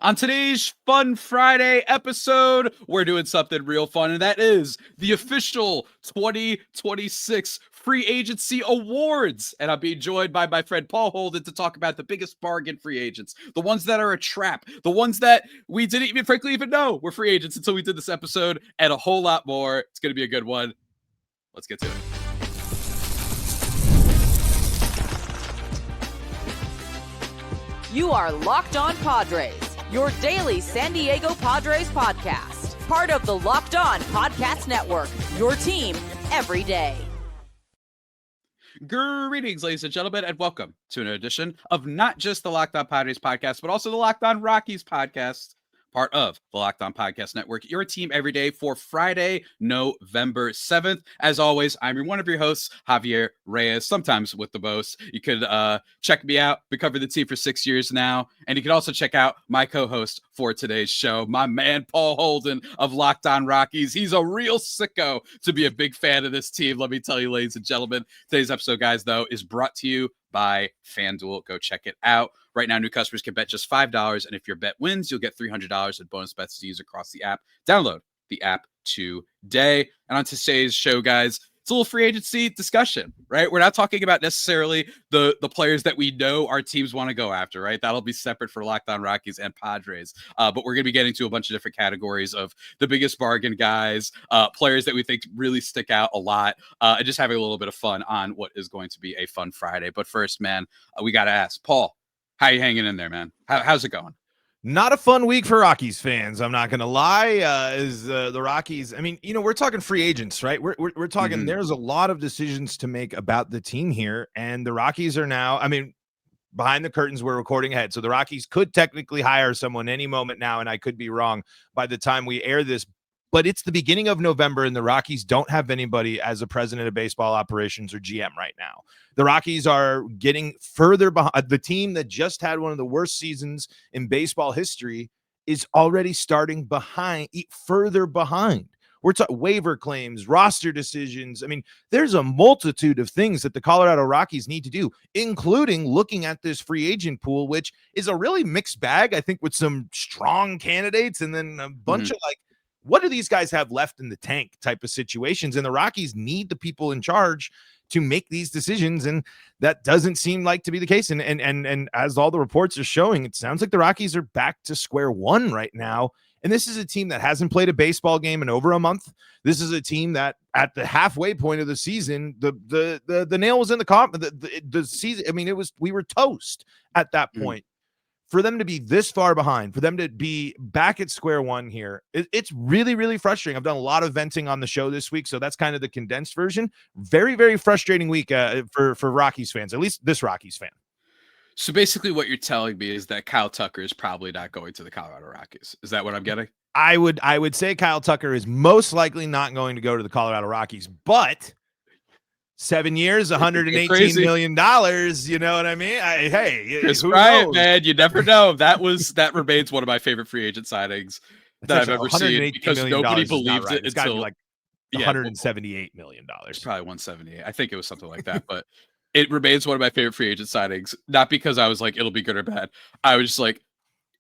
On today's Fun Friday episode, we're doing something real fun, and that is the official 2026 Free Agency Awards. And I'm being joined by my friend Paul Holden to talk about the biggest bargain free agents, the ones that are a trap, the ones that we didn't even frankly even know were free agents until we did this episode, and a whole lot more. It's going to be a good one. Let's get to it. You are Locked On Padres, your daily San Diego Padres podcast. Part of the Locked On Podcast Network, your team every day. Greetings, ladies and gentlemen, and welcome to an edition of not just the Locked On Padres podcast, but also the Locked On Rockies podcast, part of the Locked On Podcast Network, your team every day for Friday, November 7th. As always, I'm one of your hosts, Javier Reyes, sometimes with the most. You could check me out. Been covering the team for 6 years now. And you can also check out my co-host for today's show, my man, Paul Holden of Locked On Rockies. He's a real sicko to be a big fan of this team. Let me tell you, ladies and gentlemen, today's episode, guys, though, is brought to you by FanDuel. Go check it out. Right now, new customers can bet just $5, and if your bet wins, you'll get $300 in bonus bets to use across the app. Download the app today. And on today's show, guys, it's a little free agency discussion, right? We're not talking about necessarily the players that we know our teams want to go after, right? That'll be separate for Locked On Rockies and Padres. But we're going to be getting to a bunch of different categories of the biggest bargain guys, players that we think really stick out a lot, and just having a little bit of fun on what is going to be a fun Friday. But first, man, we got to ask, Paul, how you hanging in there, man? How's it going? Not a fun week for Rockies fans. I'm not going to lie. The Rockies, I mean, we're talking free agents, right? We're talking, There's a lot of decisions to make about the team here. And the Rockies are now, behind the curtains, we're recording ahead. So the Rockies could technically hire someone any moment now. And I could be wrong by the time we air this. But it's the beginning of November, and the Rockies don't have anybody as a president of baseball operations or GM right now. The Rockies are getting further behind. The team that just had one of the worst seasons in baseball history is already starting further behind. We're talking waiver claims, roster decisions. I mean, there's a multitude of things that the Colorado Rockies need to do, including looking at this free agent pool, which is a really mixed bag, I think, with some strong candidates and then a bunch of what do these guys have left in the tank type of situations? And the Rockies need the people in charge to make these decisions. And that doesn't seem like to be the case. And as all the reports are showing, it sounds like the Rockies are back to square one right now. And this is a team that hasn't played a baseball game in over a month. This is a team that at the halfway point of the season, the nail was in the coffin. The season, we were toast at that point. For them to be this far behind, for them to be back at square one here, it's really, really frustrating. I've done a lot of venting on the show this week, so that's kind of the condensed version. Very, very frustrating week for Rockies fans, at least this Rockies fan. So basically what you're telling me is that Kyle Tucker is probably not going to the Colorado Rockies. Is that what I'm getting? I would say Kyle Tucker is most likely not going to go to the Colorado Rockies, but 7 years, $118 million. You know what I mean? Chris Bryant, man, you never know. That remains one of my favorite free agent signings that I've ever seen because nobody believed it. It's got to be like $178 million. It's probably 178. I think it was something like that, but it remains one of my favorite free agent signings. Not because I was like, it'll be good or bad. I was just like,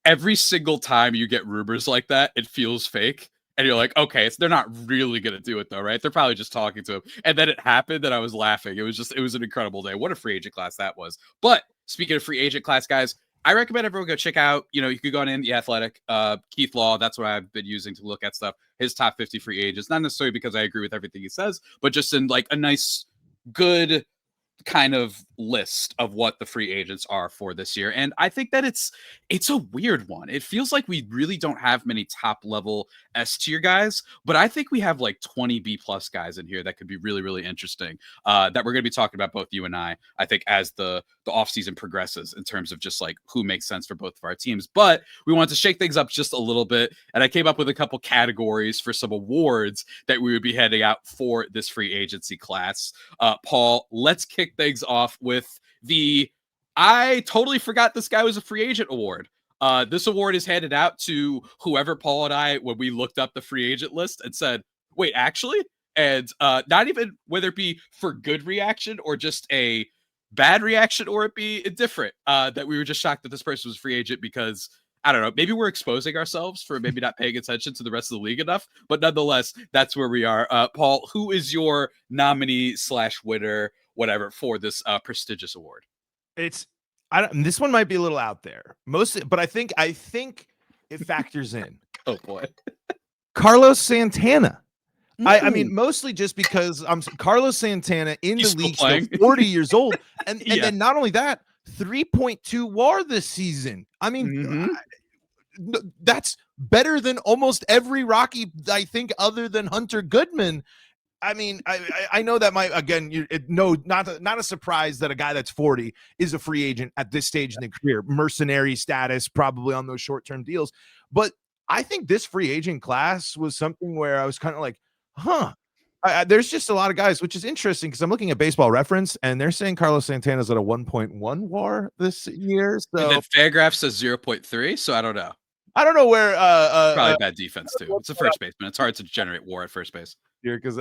every single time you get rumors like that, it feels fake. And you're like, okay, they're not really going to do it though, right? They're probably just talking to him. And then it happened and I was laughing. It was an incredible day. What a free agent class that was. But speaking of free agent class, guys, I recommend everyone go check out, you could go on in The Athletic, Keith Law. That's what I've been using to look at stuff. His top 50 free agents, not necessarily because I agree with everything he says, but just in like a nice, good kind of list of what the free agents are for this year. And I think that it's a weird one. It feels like we really don't have many top level S tier guys, but I think we have like 20 B plus guys in here that could be really, really interesting, that we're going to be talking about, both you and I think as the offseason progresses in terms of just like who makes sense for both of our teams. But we wanted to shake things up just a little bit. And I came up with a couple categories for some awards that we would be handing out for this free agency class. Paul, let's kick things off with I totally forgot this guy was a free agent award. This award is handed out to whoever Paul and I, when we looked up the free agent list and said, wait, actually? And not even whether it be for good reaction or just a bad reaction or it be indifferent, that we were just shocked that this person was a free agent because I don't know. Maybe we're exposing ourselves for maybe not paying attention to the rest of the league enough, but nonetheless, that's where we are. Paul, who is your nominee / winner, whatever, for this prestigious award? This one might be a little out there, mostly, but I think it factors in. Oh boy, Carlos Santana. I mean, mostly just because Carlos Santana in He's the league, still 40 years old, and then not only that, 3.2 WAR this season. I mean, that's better than almost every Rocky, I think, other than Hunter Goodman. I mean, I know that not a surprise that a guy that's 40 is a free agent at this stage in their career, mercenary status, probably on those short-term deals. But I think this free agent class was something where I was kind of like, there's just a lot of guys, which is interesting because I'm looking at Baseball Reference and they're saying Carlos Santana's at a 1.1 WAR this year. So and then Fangraphs says 0.3. So I don't know. I don't know where. Probably bad defense too. It's a first baseman. It's hard to generate WAR at first base. Here because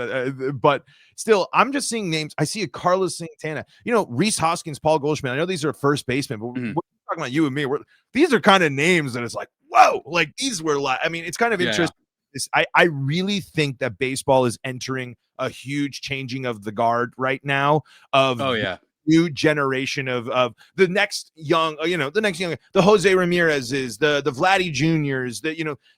but still, I'm just seeing names. I see a Carlos Santana, Rhys Hoskins, Paul Goldschmidt. I know these are first basemen, but we're talking about you and me. These are kind of names that it's like, whoa, like these were I mean, it's kind of interesting. I really think that baseball is entering a huge changing of the guard right now of new generation of the next young, the Jose Ramirez's, the Vladdy Juniors,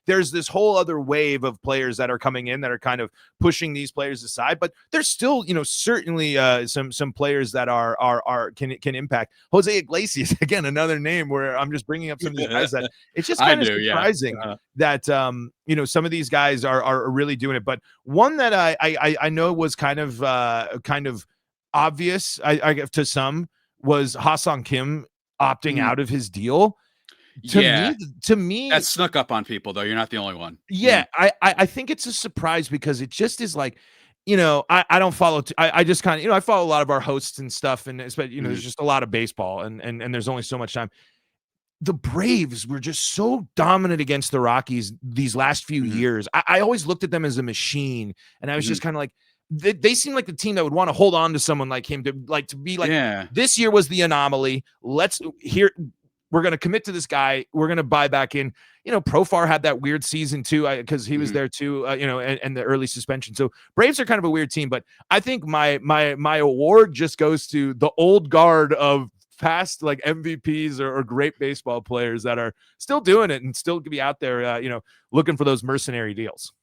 there's this whole other wave of players that are coming in that are kind of pushing these players aside, but there's still, certainly some players that can impact. Jose Iglesias, again, another name where I'm just bringing up some of the guys that it's just kind of surprising that, some of these guys are really doing it. But one that I know was kind of obvious, I to some, was Ha-Seong Kim opting out of his deal. To me, that snuck up on people, though. You're not the only one. Yeah, I think it's a surprise because it just is like, I don't follow. I just kind of, I follow a lot of our hosts and stuff, and especially, there's just a lot of baseball, and there's only so much time. The Braves were just so dominant against the Rockies these last few years. I always looked at them as a machine, and I was just kind of like, they seem like the team that would want to hold on to someone like him to be like, this year was the anomaly. We're going to commit to this guy. We're going to buy back in. Profar had that weird season too, because he was there too, and the early suspension. So Braves are kind of a weird team, but I think my award just goes to the old guard of past like MVPs or great baseball players that are still doing it and still could be out there, looking for those mercenary deals.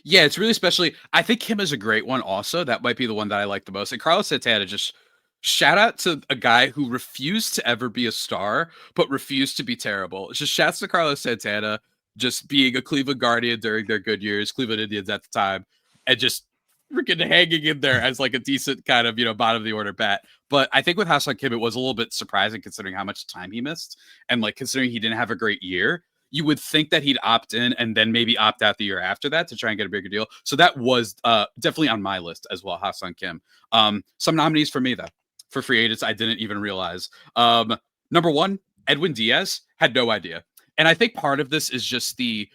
Yeah, it's really especially. I think Kim is a great one also. That might be the one that I like the most. And Carlos Santana, just shout out to a guy who refused to ever be a star, but refused to be terrible. It's just shouts to Carlos Santana, just being a Cleveland Guardian during their good years, Cleveland Indians at the time, and just freaking hanging in there as like a decent kind of, bottom of the order bat. But I think with Ha-Seong Kim, it was a little bit surprising considering how much time he missed. And like considering he didn't have a great year, you would think that he'd opt in and then maybe opt out the year after that to try and get a bigger deal. So that was definitely on my list as well, Ha-Seong Kim. Some nominees for me, though, for free agents I didn't even realize. Number one, Edwin Diaz, had no idea. And I think part of this is just the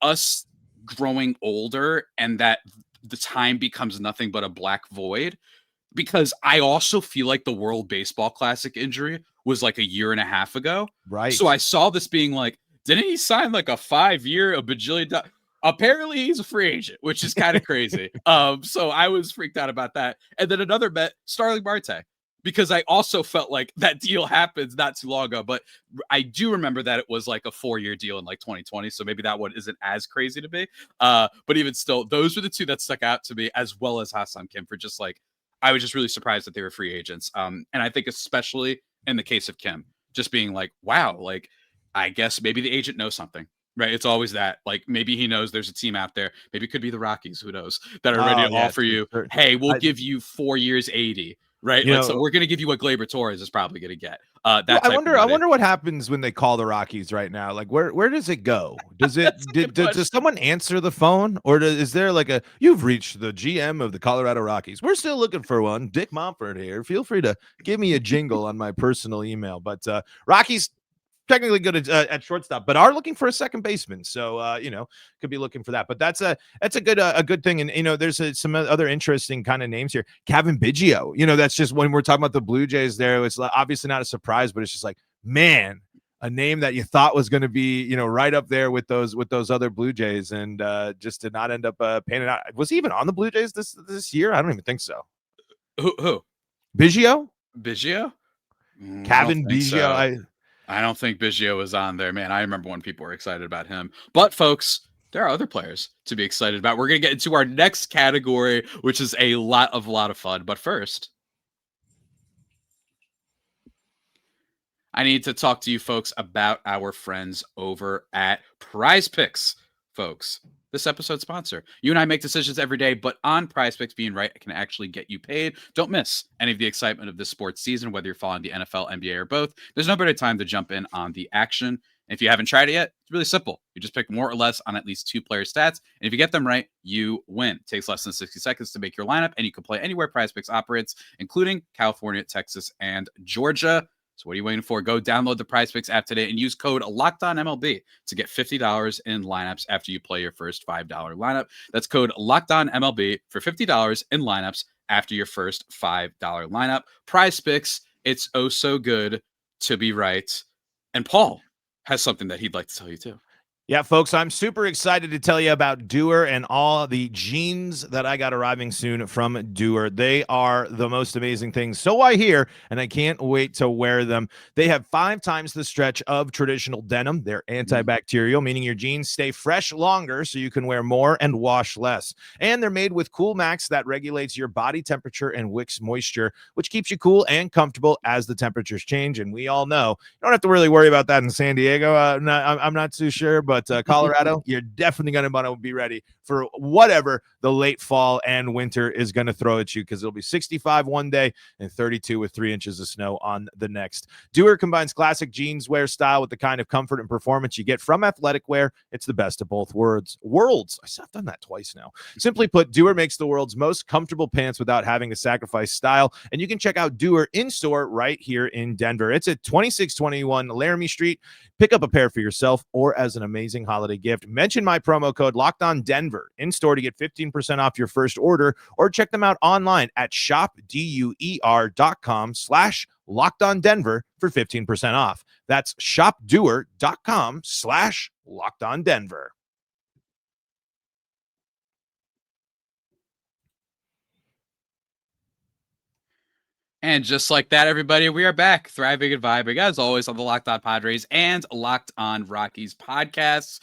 us growing older and that the time becomes nothing but a black void. Because I also feel like the World Baseball Classic injury was like a year and a half ago. Right. So I saw this being like, didn't he sign like a 5-year, a bajillion? Apparently he's a free agent, which is kind of crazy. So I was freaked out about that. And then another bet, Starling Marte, because I also felt like that deal happened not too long ago. But I do remember that it was like a 4-year deal in like 2020. So maybe that one isn't as crazy to me. But even still, those were the two that stuck out to me, as well as Ha-Seong Kim, for just like, I was just really surprised that they were free agents. And I think especially in the case of Kim, just being like, wow, like, I guess maybe the agent knows something, right? It's always that, like, maybe he knows there's a team out there. Maybe it could be the Rockies, who knows, that are ready to offer you, hey, we'll give you 4 years, 80, right? Like, so we're going to give you what Gleyber Torres is probably going to get. I wonder what happens when they call the Rockies right now. Like, where does it go? Does it does someone answer the phone, or is there like you've reached the GM of the Colorado Rockies? We're still looking for one. Dick Montfort here. Feel free to give me a jingle on my personal email. But Rockies technically good at shortstop, but are looking for a second baseman. So could be looking for that. But that's a good thing. And there's some other interesting kind of names here. Kevin Biggio. That's just when we're talking about the Blue Jays. There, it's obviously not a surprise, but it's just like, man, a name that you thought was going to be, you know, right up there with those other Blue Jays, and just did not end up panning out. Was he even on the Blue Jays this year? I don't even think so. Who? Biggio? Biggio? I don't Kevin think Biggio. so. I don't think Biggio was on there, man. I remember when people were excited about him. But folks, there are other players to be excited about. We're going to get into our next category, which is a lot of fun. But first, I need to talk to you folks about our friends over at PrizePicks, folks. This episode sponsor. You and I make decisions every day, but on PrizePicks, being right can actually get you paid. Don't miss any of the excitement of this sports season, whether you're following the NFL, NBA, or both. There's no better time to jump in on the action. And if you haven't tried it yet, it's really simple. You just pick more or less on at least 2 player stats, and if you get them right, you win. It takes less than 60 seconds to make your lineup, and you can play anywhere PrizePicks operates, including California, Texas, and Georgia. So what are you waiting for? Go download the PrizePicks app today and use code LOCKEDONMLB to get $50 in lineups after you play your first $5 lineup. That's code LOCKEDONMLB for $50 in lineups after your first $5 lineup. PrizePicks, it's oh so good to be right. And Paul has something that he'd like to tell you too. Yeah, folks, I'm super excited to tell you about Doer and all the jeans that I got arriving soon from Doer. They are the most amazing things. So I hear, and I can't wait to wear them. They have 5 times the stretch of traditional denim. They're antibacterial, meaning your jeans stay fresh longer so you can wear more and wash less. And they're made with Cool Max that regulates your body temperature and wicks moisture, which keeps you cool and comfortable as the temperatures change. And we all know you don't have to really worry about that in San Diego. I'm not too sure, but Colorado, you're definitely going to want to be ready for whatever the late fall and winter is going to throw at you, because it'll be 65 one day and 32 with 3 inches of snow on the next. Doer combines classic jeans wear style with the kind of comfort and performance you get from athletic wear. It's the best of both worlds. I've done that twice now. Simply put, Doer makes the world's most comfortable pants without having to sacrifice style. And you can check out Doer in store right here in Denver. It's at 2621 Laramie Street. Pick up a pair for yourself or as an amazing holiday gift. Mention my promo code LOCKEDONDenver in store to get 15% off your first order, or check them out online at shopduer.com/LockedOnDenver for 15% off. That's shopdoer.com/LockedOnDenver. And just like that, everybody, we are back, thriving and vibing, as always, on the Locked On Padres and Locked On Rockies podcasts,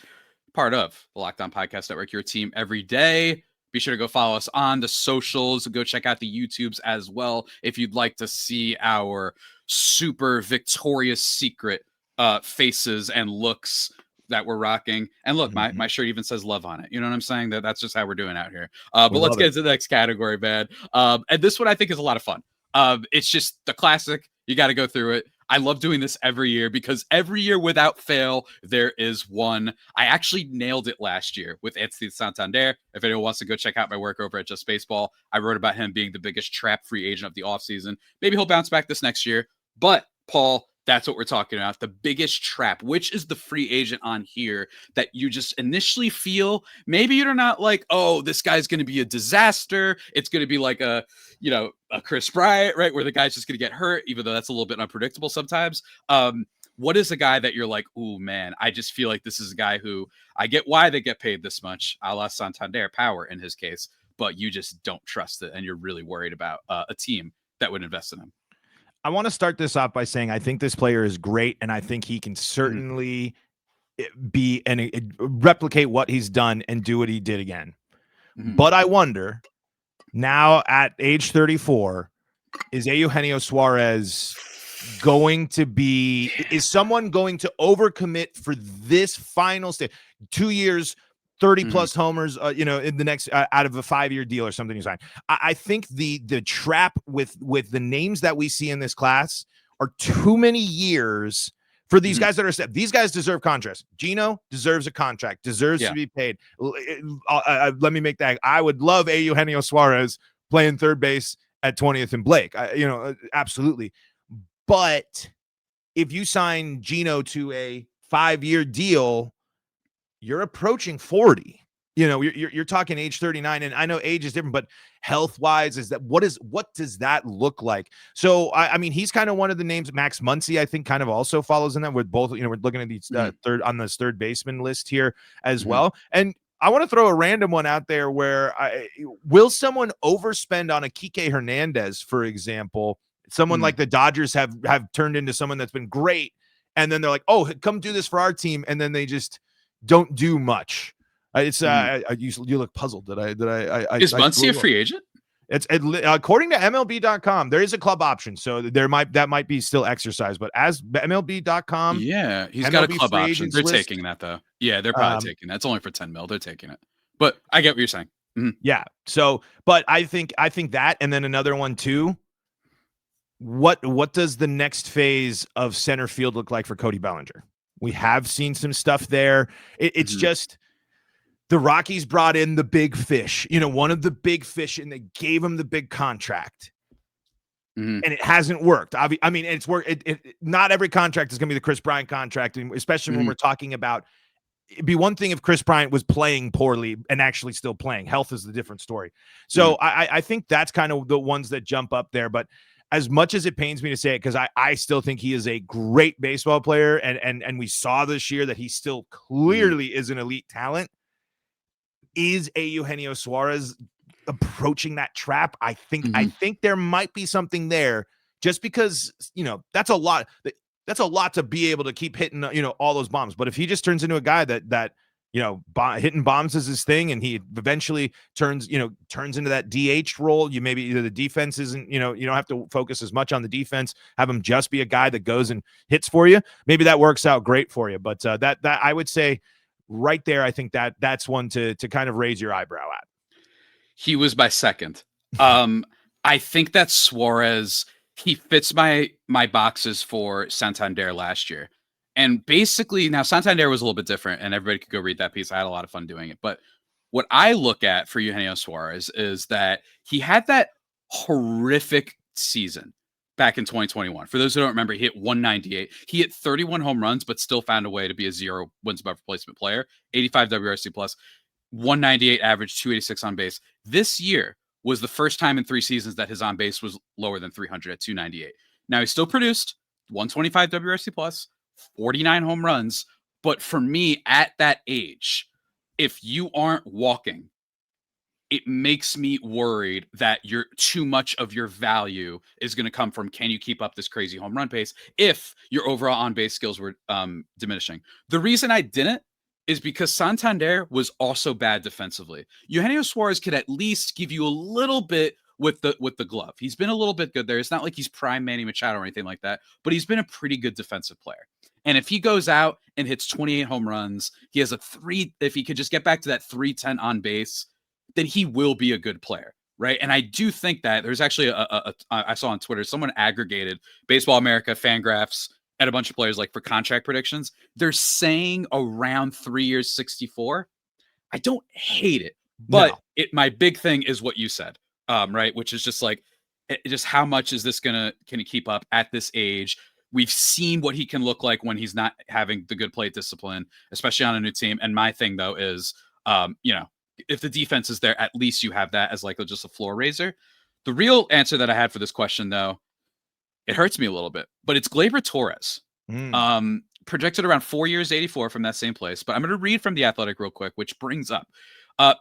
part of the Locked On Podcast Network, your team every day. Be sure to go follow us on the socials. Go check out the YouTubes as well if you'd like to see our super Victoria's Secret faces and looks that we're rocking. And look, my shirt even says love on it. You know what I'm saying? That's just how we're doing out here. But let's get into the next category, man. And this one I think is a lot of fun. It's just the classic. You got to go through it. I love doing this every year because every year without fail, there is one. I actually nailed it last year with Anthony Santander. If anyone wants to go check out my work over at Just Baseball, I wrote about him being the biggest trap free agent of the offseason. Maybe he'll bounce back this next year. But Paul, that's what we're talking about. The biggest trap. Which is the free agent on here that you just initially feel maybe you're not like, oh, this guy's going to be a disaster. It's going to be like a Chris Bryant, right? Where the guy's just going to get hurt, even though that's a little bit unpredictable sometimes. What is a guy that you're like, oh man, I just feel like this is a guy who I get why they get paid this much, a la Santander, power in his case, but you just don't trust it and you're really worried about a team that would invest in him. I want to start this off by saying I think this player is great, and I think he can certainly be and replicate what he's done and do what he did again. But I wonder, now at age 34, is Eugenio Suarez going to be, is someone going to overcommit for this final stage? 2 years, 30 plus homers, in the next out of a 5-year deal or something you sign. I think the trap with the names that we see in this class are too many years for these guys that are set. These guys deserve contracts. Gino deserves a contract, deserves to be paid. Let me make that. I would love a Eugenio Suarez playing third base at 20th and Blake. Absolutely. But if you sign Gino to a 5-year deal, you're approaching 40. you're talking age 39, and I know age is different, but health wise, what does that look like? So I mean, he's kind of one of the names. Max Muncy, I think, kind of also follows in that with both. We're looking at these third baseman list here as well. And I want to throw a random one out there where will someone overspend on a Kike Hernandez, for example? Someone like the Dodgers have turned into someone that's been great, and then they're like, oh, come do this for our team, and then they just don't do much. It's you look puzzled. Is Muncy a free agent? It's according to MLB.com, there is a club option, so that might be still exercised. But as MLB.com, yeah, he's got a club option. They're taking that though. Yeah, they're probably taking that. It's only for $10 million. They're taking it. But I get what you're saying. Yeah. So, but I think that, and then another one too. What does the next phase of center field look like for Cody Bellinger? We have seen some stuff there. It's just. The Rockies brought in the big fish, one of the big fish, and they gave him the big contract. And it hasn't worked. I mean, it's worked. Not every contract is going to be the Chris Bryant contract, especially when we're talking about. It'd be one thing if Chris Bryant was playing poorly and actually still playing. Health is the different story. So I think that's kind of the ones that jump up there. But as much as it pains me to say it, because I still think he is a great baseball player, and we saw this year that he still clearly is an elite talent. Is a Eugenio Suarez approaching that trap? I think there might be something there, just because that's a lot. That's a lot to be able to keep hitting all those bombs. But if he just turns into a guy that hitting bombs is his thing, and he eventually turns into that DH role, maybe either the defense isn't you don't have to focus as much on the defense. Have him just be a guy that goes and hits for you. Maybe that works out great for you. But that I would say. Right there, I think that's one to kind of raise your eyebrow at. He was my second. I think that Suarez, he fits my boxes for Santander last year. And basically, now Santander was a little bit different, and everybody could go read that piece. I had a lot of fun doing it. But what I look at for Eugenio Suarez is that he had that horrific season back in 2021. For those who don't remember, he hit 198. He hit 31 home runs, but still found a way to be a 0 wins above replacement player. 85 WRC plus, 198 average, 286 on base. This year was the first time in 3 seasons that his on base was lower than 300 at 298. Now he still produced 125 WRC plus, 49 home runs. But for me, at that age, if you aren't walking, it makes me worried that too much of your value is going to come from, can you keep up this crazy home run pace if your overall on-base skills were diminishing. The reason I didn't is because Santander was also bad defensively. Eugenio Suarez could at least give you a little bit with the glove. He's been a little bit good there. It's not like he's prime Manny Machado or anything like that, but he's been a pretty good defensive player. And if he goes out and hits 28 home runs, he has if he could just get back to that 310 on base, then he will be a good player, right? And I do think that there's actually I saw on Twitter, someone aggregated Baseball America, Fangraphs, and a bunch of players like for contract predictions. They're saying around 3 years, 64. I don't hate it, but my big thing is what you said, right? Which is just like, just how much is this can he keep up at this age? We've seen what he can look like when he's not having the good plate discipline, especially on a new team. And my thing though is, if the defense is there, at least you have that as like just a floor raiser. The real answer that I had for this question, though, it hurts me a little bit, but it's Gleyber Torres. Projected around 4 years, 84 from that same place. But I'm going to read from The Athletic real quick, which brings up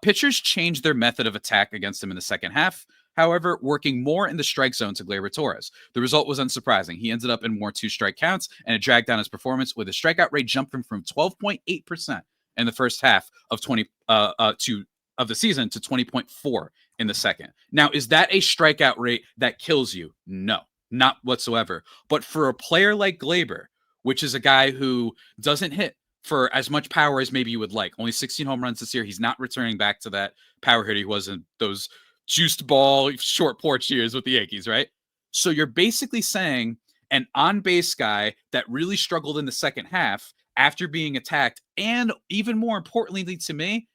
pitchers changed their method of attack against him in the second half. However, working more in the strike zone to Gleyber Torres. The result was unsurprising. He ended up in more 2-strike counts, and it dragged down his performance, with his strikeout rate jumping from 12.8% in the first half of the season to 20.4 in the second. Now, is that a strikeout rate that kills you? No, not whatsoever. But for a player like Gleyber, which is a guy who doesn't hit for as much power as maybe you would like, only 16 home runs this year. He's not returning back to that power hitter he was in those juiced ball, short porch years with the Yankees, right? So you're basically saying an on-base guy that really struggled in the second half after being attacked, and even more importantly to me,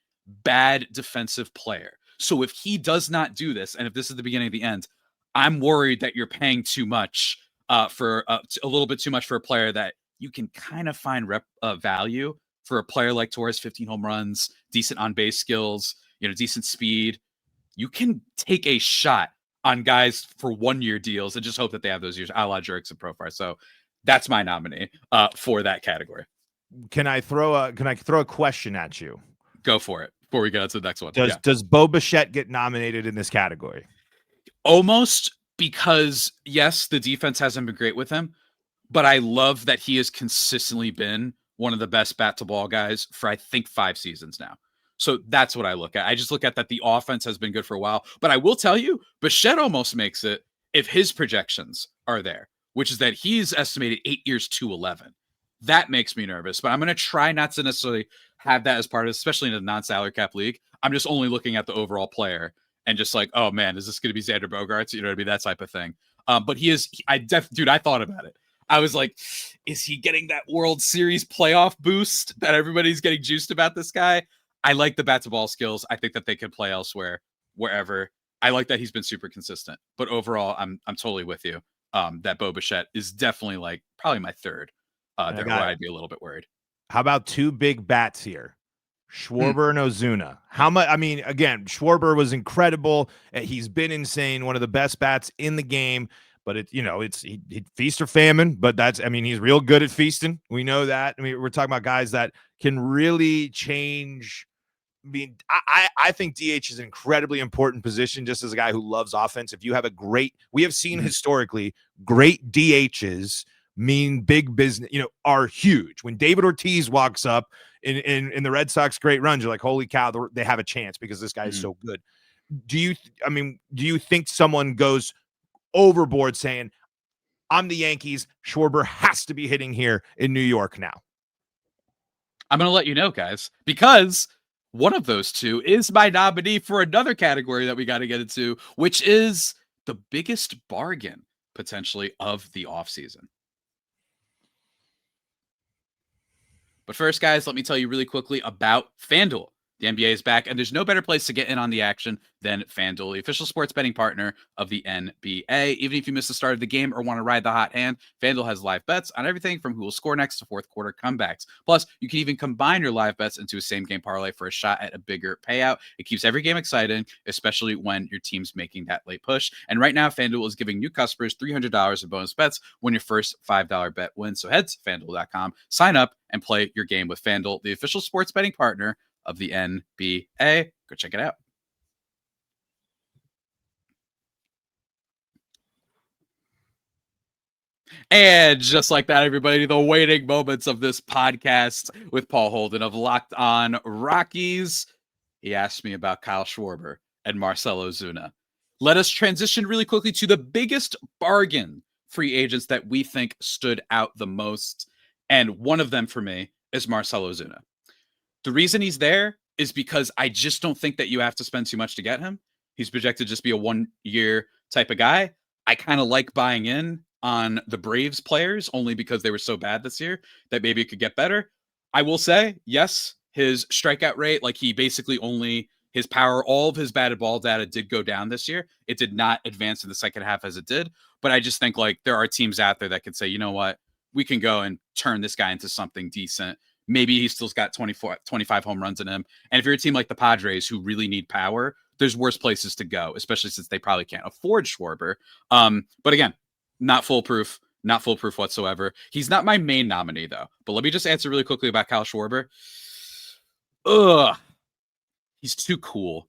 bad defensive player. So if he does not do this, and if this is the beginning of the end, I'm worried that you're paying too much for a little bit too much for a player that you can kind of find value for a player like Torres, 15 home runs, decent on base skills, decent speed. You can take a shot on guys for 1 year deals and just hope that they have those years, a la Jerks and Profar. So that's my nominee for that category. Can I throw a question at you? Go for it before we get on to the next one. Does Bo Bichette get nominated in this category? Almost, because yes, the defense hasn't been great with him, but I love that he has consistently been one of the best bat to ball guys for, I think, 5 seasons now. So that's what I look at. I just look at that the offense has been good for a while. But I will tell you, Bichette almost makes it if his projections are there, which is that he's estimated 8 years to 11. That makes me nervous. But I'm going to try not to necessarily have that as part of it, especially in a non-salary cap league. I'm just only looking at the overall player and just like, oh man, is this going to be Xander Bogaerts? You know what I mean? That type of thing. But he is, dude, I thought about it. I was like, is he getting that World Series playoff boost that everybody's getting juiced about this guy? I like the bat to ball skills. I think that they could play elsewhere, wherever. I like that he's been super consistent. But overall, I'm totally with you. That Bo Bichette is definitely like probably my third. There where I'd be a little bit worried. How about 2 big bats here? Schwarber and Ozuna. How much? I mean, again, Schwarber was incredible. He's been insane. One of the best bats in the game. But it's feast or famine. But he's real good at feasting. We know that. I mean, we're talking about guys that can really change. I mean, I think DH is an incredibly important position, just as a guy who loves offense. If you have we have seen historically great DHs mean big business, are huge. When David Ortiz walks up in the Red Sox great runs, you're like, holy cow, they have a chance because this guy is so good. Do you think someone goes overboard saying, I'm the Yankees, Schwarber has to be hitting here in New York now? I'm going to let you know, guys, because one of those two is my nominee for another category that we got to get into, which is the biggest bargain potentially of the offseason. But first, guys, let me tell you really quickly about FanDuel. The NBA is back, and there's no better place to get in on the action than FanDuel, the official sports betting partner of the NBA. Even if you miss the start of the game or want to ride the hot hand, FanDuel has live bets on everything from who will score next to fourth quarter comebacks. Plus, you can even combine your live bets into a same-game parlay for a shot at a bigger payout. It keeps every game exciting, especially when your team's making that late push. And right now, FanDuel is giving new customers $300 in bonus bets when your first $5 bet wins. So head to FanDuel.com, sign up, and play your game with FanDuel, the official sports betting partner of the NBA. Go check it out. And just like that, everybody, the waiting moments of this podcast with Paul Holden of Locked On Rockies. He asked me about Kyle Schwarber and Marcell Ozuna. Let us transition really quickly to the biggest bargain free agents that we think stood out the most. And one of them for me is Marcell Ozuna. The reason he's there is because I just don't think that you have to spend too much to get him. He's projected to just be a 1 year type of guy. I kind of like buying in on the Braves players only because they were so bad this year that maybe it could get better. I will say, yes, his strikeout rate, like he basically only his power, all of his batted ball data did go down this year. It did not advance in the second half as it did. But I just think like there are teams out there that could say, you know what, we can go and turn this guy into something decent. Maybe he's still got 25 home runs in him. And if you're a team like the Padres who really need power, there's worse places to go, especially since they probably can't afford Schwarber. But again, not foolproof whatsoever. He's not my main nominee, though. But let me just answer really quickly about Kyle Schwarber. He's too cool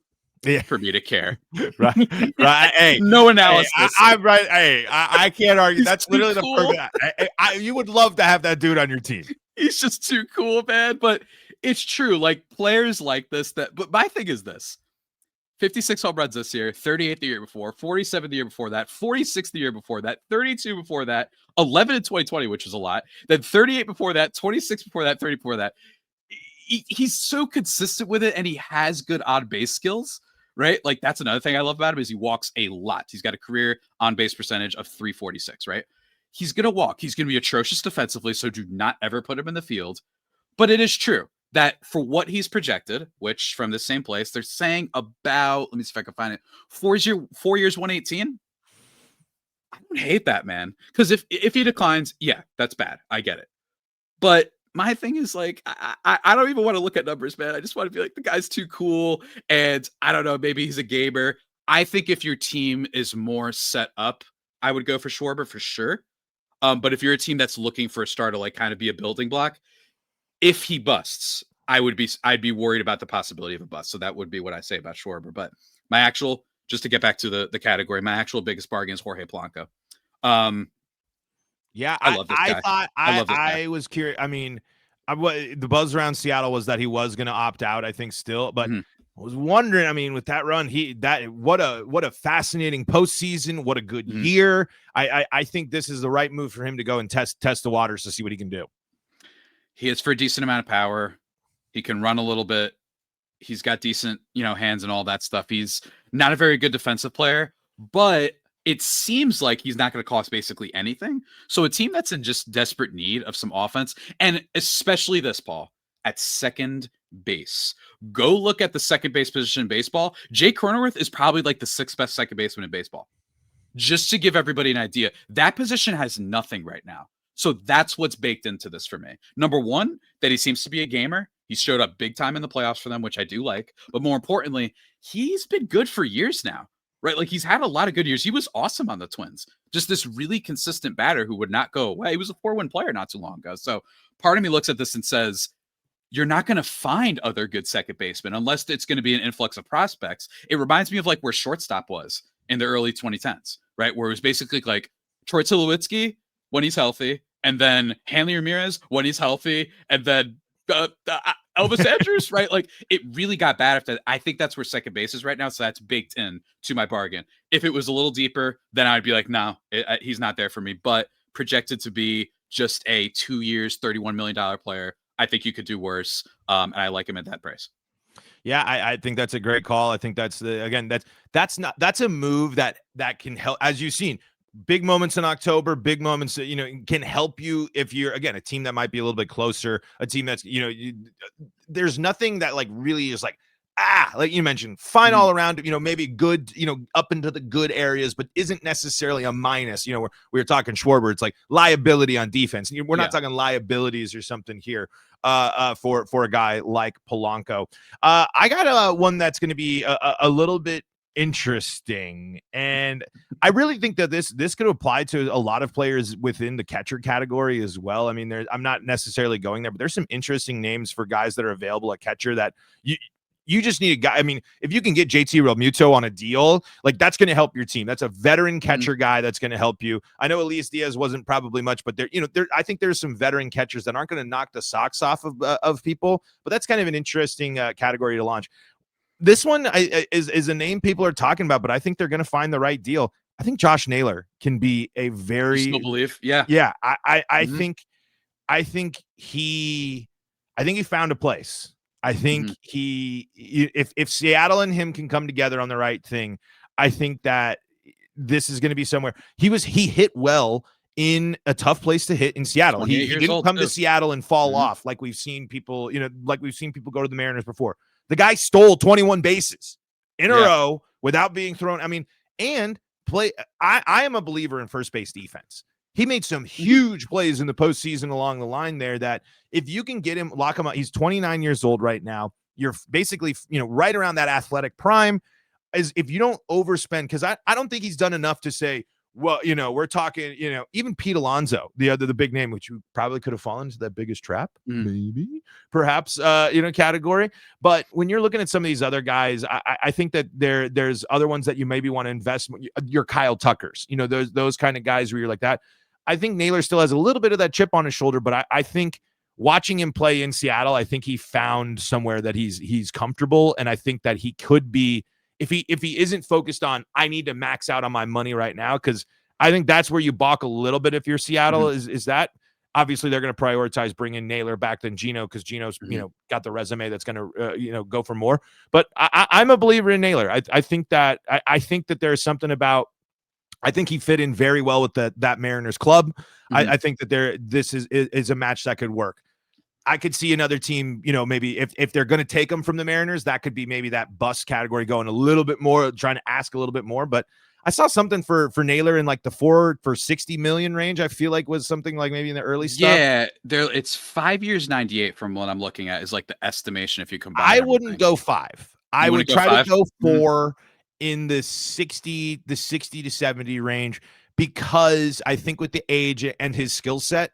for me to care. Right. Hey, no analysis. Hey, I'm right. Hey, I can't argue. He's That's literally cool. the perfect. You would love to have that dude on your team. He's just too cool, man. But it's true. Like players like this. But my thing is this: 56 home runs this year, 38 the year before, 47 the year before that, 46 the year before that, 32 before that, 11 in 2020, which was a lot. Then 38 before that, 26 before that, 30 before that. He's so consistent with it, and he has good on-base skills, right? Like that's another thing I love about him is he walks a lot. He's got a career on-base percentage of 346, right? He's going to walk. He's going to be atrocious defensively, so do not ever put him in the field. But it is true that for what he's projected, which from the same place, they're saying about, let me see if I can find it, 4 years, 118. I don't hate that, man. Because if he declines, yeah, that's bad. I get it. But my thing is like, I don't even want to look at numbers, man. I just want to be like, the guy's too cool. And I don't know, maybe he's a gamer. I think if your team is more set up, I would go for Schwarber for sure. But if you're a team that's looking for a star to like kind of be a building block, if he busts, I'd be worried about the possibility of a bust. So that would be what I say about Schwarber. But my actual, just to get back to the category, my actual biggest bargain is Jorge Polanco. Yeah, I love this guy. I was curious. I mean, the buzz around Seattle was that he was going to opt out, I think, still. But I was wondering, I mean, with that run, what a fascinating postseason, what a good year. I think this is the right move for him to go and test the waters to see what he can do. He is for a decent amount of power. He can run a little bit. He's got decent, hands and all that stuff. He's not a very good defensive player, but it seems like he's not going to cost basically anything. So a team that's in just desperate need of some offense, and especially this, Paul, at second base. Go look at the second base position in baseball. Jay Cronenworth is probably like the 6th best second baseman in baseball. Just to give everybody an idea, that position has nothing right now. So that's what's baked into this for me. Number one, that he seems to be a gamer. He showed up big time in the playoffs for them, which I do like. But more importantly, he's been good for years now, right? Like he's had a lot of good years. He was awesome on the Twins. Just this really consistent batter who would not go away. He was a 4-win player not too long ago. So part of me looks at this and says, you're not going to find other good second basemen unless it's going to be an influx of prospects. It reminds me of like where shortstop was in the early 2010s, right? Where it was basically like Troy Tulowitzki when he's healthy, and then Hanley Ramirez when he's healthy, and then Elvis Andrus, right? Like it really got bad after that. I think that's where second base is right now. So that's baked in to my bargain. If it was a little deeper, then I'd be like, no, he's not there for me. But projected to be just a 2 years, $31 million player, I think you could do worse. And I like him at that price. Yeah, I think that's a great call. I think that's that's a move that can help, as you've seen. Big moments in October, big moments that, can help you if you're, again, a team that might be a little bit closer, a team that's, there's nothing that like really is like, like you mentioned, fine all around, maybe good, up into the good areas, but isn't necessarily a minus. We were talking Schwarber, it's like liability on defense. We're not talking liabilities or something here for a guy like Polanco. I got one that's going to be a little bit interesting, and I really think that this could apply to a lot of players within the catcher category as well. I mean, I'm not necessarily going there, but there's some interesting names for guys that are available at catcher that you just need a guy. I mean, if you can get JT Realmuto on a deal, like that's going to help your team. That's a veteran catcher guy that's going to help you. I know Elias Diaz wasn't probably much, but I think there's some veteran catchers that aren't going to knock the socks off of people, but that's kind of an interesting category to launch. This one is a name people are talking about, but I think they're going to find the right deal. I think Josh Naylor can be a very still believe. Yeah. I think he found a place. I think if Seattle and him can come together on the right thing, I think that this is going to be somewhere. He hit well in a tough place to hit in Seattle. He didn't come to Seattle and fall off like we've seen people, like we've seen people go to the Mariners before. The guy stole 21 bases in a row without being thrown. I mean, and play. I am a believer in first base defense. He made some huge plays in the postseason along the line there that if you can get him, lock him up. He's 29 years old right now. You're basically, right around that athletic prime. Is if you don't overspend, because I don't think he's done enough to say, well, we're talking, even Pete Alonso, the big name, which you probably could have fallen into that biggest trap, maybe, perhaps, category. But when you're looking at some of these other guys, I think that there's other ones that you maybe want to invest. Your Kyle Tuckers, those kind of guys where you're like that. I think Naylor still has a little bit of that chip on his shoulder, but I think watching him play in Seattle, I think he found somewhere that he's comfortable, and I think that he could be. If he isn't focused on, I need to max out on my money right now, because I think that's where you balk a little bit if you're Seattle, is that obviously they're going to prioritize bringing Naylor back than Gino, because Gino's got the resume that's going to go for more. But I'm a believer in Naylor. I think that there's something about. I think he fit in very well with that Mariners club. I think that this is a match that could work. I could see another team, maybe if they're going to take him from the Mariners, that could be maybe that bust category, going a little bit more, trying to ask a little bit more. But I saw something for Naylor in like the 4 for 60 million range. I feel like was something like maybe in the early stuff. Yeah, it's 5 years, 98 from what I'm looking at is like the estimation if you combine I everything. wouldn't go 5. I would try to go 4 in the 60 to 70 range, because I think with the age and his skill set,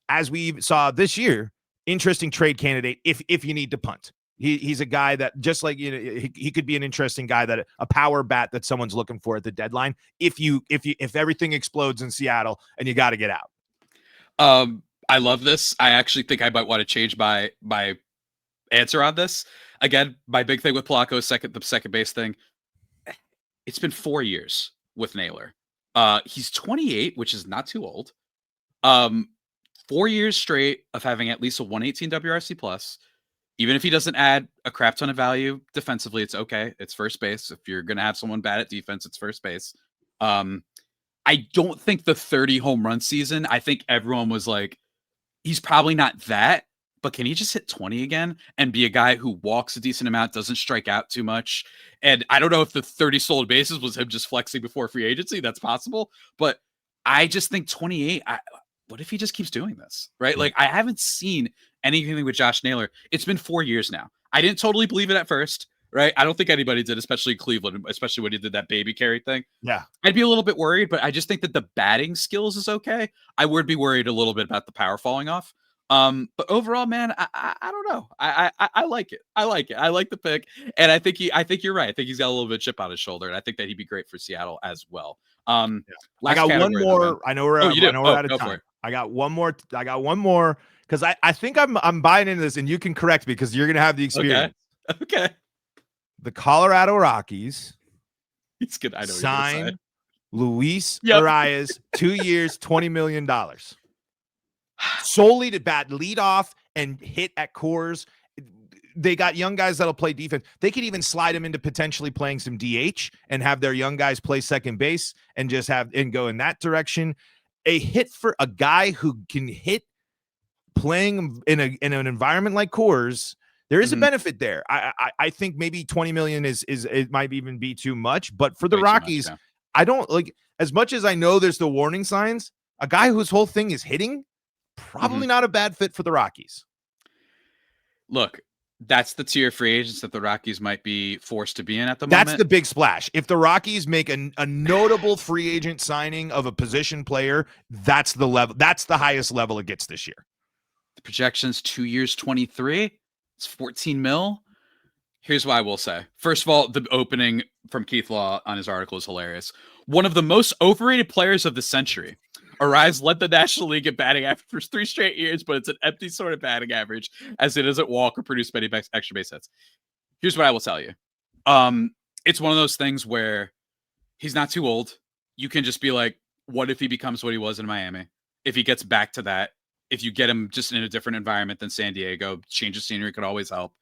as we saw this year, interesting trade candidate if you need to punt. He's a guy that, just like, you know, he could be an interesting guy, that a power bat that someone's looking for at the deadline if everything explodes in Seattle and you got to get out. I love this. I actually think I might want to change my answer on this. Again, my big thing with Polanco is the second base thing. It's been 4 years with Naylor. He's 28, which is not too old. 4 years straight of having at least a 118 WRC plus. Even if he doesn't add a crap ton of value defensively, it's okay. It's first base. If you're going to have someone bad at defense, it's first base. I don't think the 30 home run season, I think everyone was like, he's probably not that, but can he just hit 20 again and be a guy who walks a decent amount, doesn't strike out too much? And I don't know if the 30 stolen bases was him just flexing before free agency. That's possible. But I just think 28, what if he just keeps doing this, right? Like, I haven't seen anything with Josh Naylor. It's been 4 years now. I didn't totally believe it at first, right? I don't think anybody did, especially Cleveland, especially when he did that baby carry thing. Yeah. I'd be a little bit worried, but I just think that the batting skills is okay. I would be worried a little bit about the power falling off. But overall, man, I don't know. I like it. I like it. I like the pick. And I think you're right. I think he's got a little bit of chip on his shoulder. And I think that he'd be great for Seattle as well. I got one more. I know we're out of time. I got one more because I think I'm buying into this, and you can correct me because you're gonna have the experience. Okay. The Colorado Rockies. He's good. I know. Sign Luis Arias, 2 years, $20 million. Solely to bat lead off and hit at cores. They got young guys that'll play defense. They could even slide him into potentially playing some DH and have their young guys play second base and just go in that direction. A hit for a guy who can hit playing in an environment like Coors. There is a benefit there. I think maybe 20 million is it might even be too much, but for the Rockies, I don't like, as much as I know there's the warning signs, a guy whose whole thing is hitting, probably not a bad fit for the Rockies. Look, that's the tier of free agents that the Rockies might be forced to be in at the moment. That's the big splash. If the Rockies make a notable free agent signing of a position player, that's the level. That's the highest level it gets this year. The projections 2 years, 23. It's 14 mil. Here's what I will say. First of all, the opening from Keith Law on his article is hilarious. One of the most overrated players of the century. Arias led the National League in batting average for 3 straight years, but it's an empty sort of batting average as it doesn't walk or produce many extra base hits. Here's what I will tell you. It's one of those things where he's not too old. You can just be like, what if he becomes what he was in Miami? If he gets back to that, if you get him just in a different environment than San Diego, change of scenery could always help.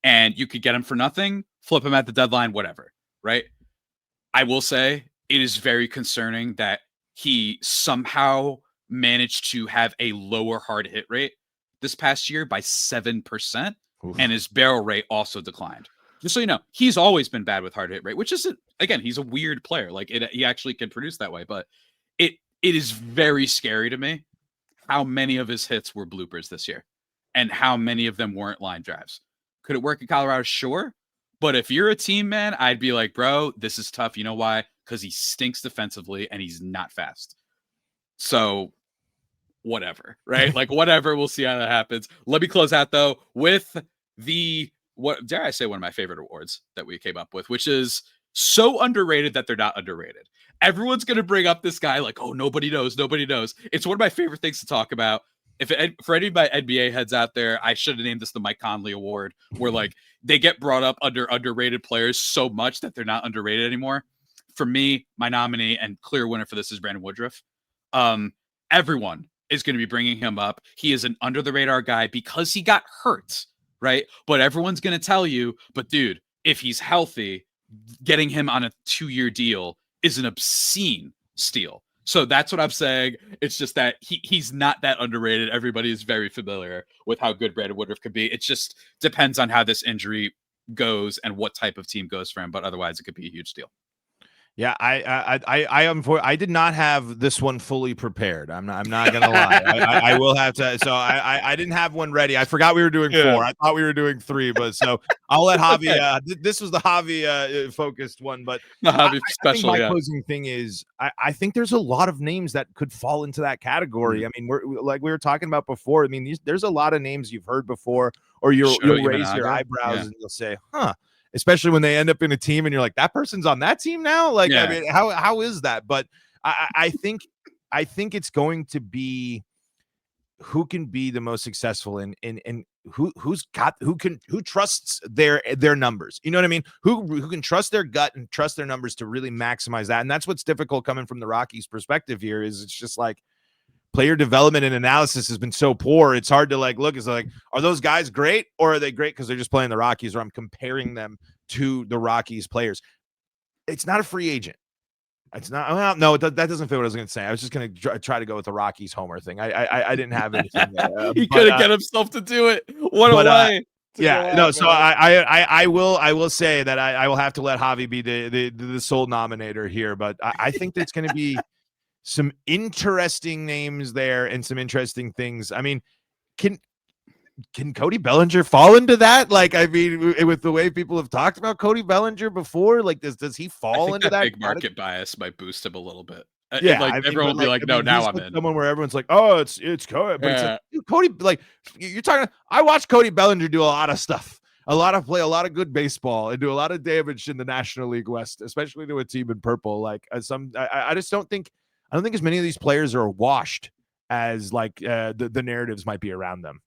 And you could get him for nothing, flip him at the deadline, whatever, right? I will say it is very concerning that he somehow managed to have a lower hard hit rate this past year by 7%, and his barrel rate also declined. Just so you know, he's always been bad with hard hit rate, which isn't, again, he's a weird player. Like, he actually can produce that way, but it is very scary to me how many of his hits were bloopers this year and how many of them weren't line drives. Could it work in Colorado? Sure. But if you're a team, man, I'd be like, bro, this is tough. You know why? Because he stinks defensively and he's not fast. So whatever, right? Like, whatever. We'll see how that happens. Let me close out, though, with what dare I say, one of my favorite awards that we came up with, which is so underrated that they're not underrated. Everyone's going to bring up this guy like, oh, nobody knows. Nobody knows. It's one of my favorite things to talk about. For any of my NBA heads out there, I should have named this the Mike Conley Award, where like they get brought up under underrated players so much that they're not underrated anymore. For me, my nominee and clear winner for this is Brandon Woodruff. Everyone is going to be bringing him up. He is an under the radar guy because he got hurt, right? But everyone's going to tell you, but dude, if he's healthy, getting him on a 2-year deal is an obscene steal. So that's what I'm saying. It's just that he's not that underrated. Everybody is very familiar with how good Brandon Woodruff could be. It just depends on how this injury goes and what type of team goes for him. But otherwise, it could be a huge deal. Yeah, I did not have this one fully prepared. I'm not gonna lie. I will have to. So I didn't have one ready. I forgot we were doing 4. I thought we were doing 3, but so I'll let Javi. This was the Javi focused one, but The Javi I think special. my Yeah. closing thing is I think there's a lot of names that could fall into that category. I mean, we're like we were talking about before. I mean, there's a lot of names you've heard before, or you'll raise your eyebrows and you'll say, "Huh." Especially when they end up in a team and you're like, that person's on that team now. Like, I mean, how is that? But I think it's going to be who can be the most successful in who trusts their numbers. You know what I mean? Who can trust their gut and trust their numbers to really maximize that. And that's what's difficult coming from the Rockies' perspective here. Is it's just like player development and analysis has been so poor. It's hard to look. It's like, are those guys great, or are they great because they're just playing the Rockies, or I'm comparing them to the Rockies players? It's not a free agent. It's not. Well, no, that doesn't fit what I was going to say. I was just going to try to go with the Rockies homer thing. I didn't have anything there. He couldn't get himself to do it. What a way. Yeah, no. So I will say that I will have to let Javi be the sole nominator here, but I think there's going to be some interesting names there and some interesting things. I mean, can Cody Bellinger fall into that? Like, I mean, with the way people have talked about Cody Bellinger before, like, does he fall into that big market bias might boost him a little bit. Yeah, like everyone will be like, no, now I'm in. Someone where everyone's like, oh, it's Cody, but it's like, dude, Cody, like you're talking. I watched Cody Bellinger do a lot of stuff, play a lot of good baseball, and do a lot of damage in the National League West, especially to a team in purple. Like I just don't think. I don't think as many of these players are washed as the narratives might be around them.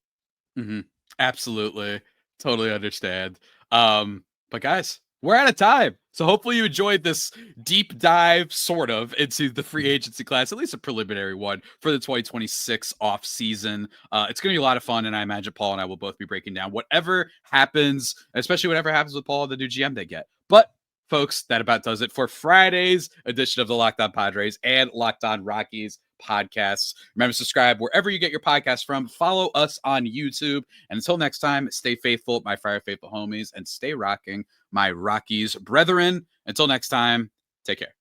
Mm-hmm. Absolutely. Totally understand. But guys, we're out of time. So hopefully you enjoyed this deep dive sort of into the free agency class, at least a preliminary one for the 2026 off season. It's going to be a lot of fun. And I imagine Paul and I will both be breaking down whatever happens, especially whatever happens with Paul and the new GM they get. But folks, that about does it for Friday's edition of the Locked On Padres and Locked On Rockies podcasts. Remember to subscribe wherever you get your podcasts from. Follow us on YouTube. And until next time, stay faithful, my Fire Faithful homies, and stay rocking, my Rockies brethren. Until next time, take care.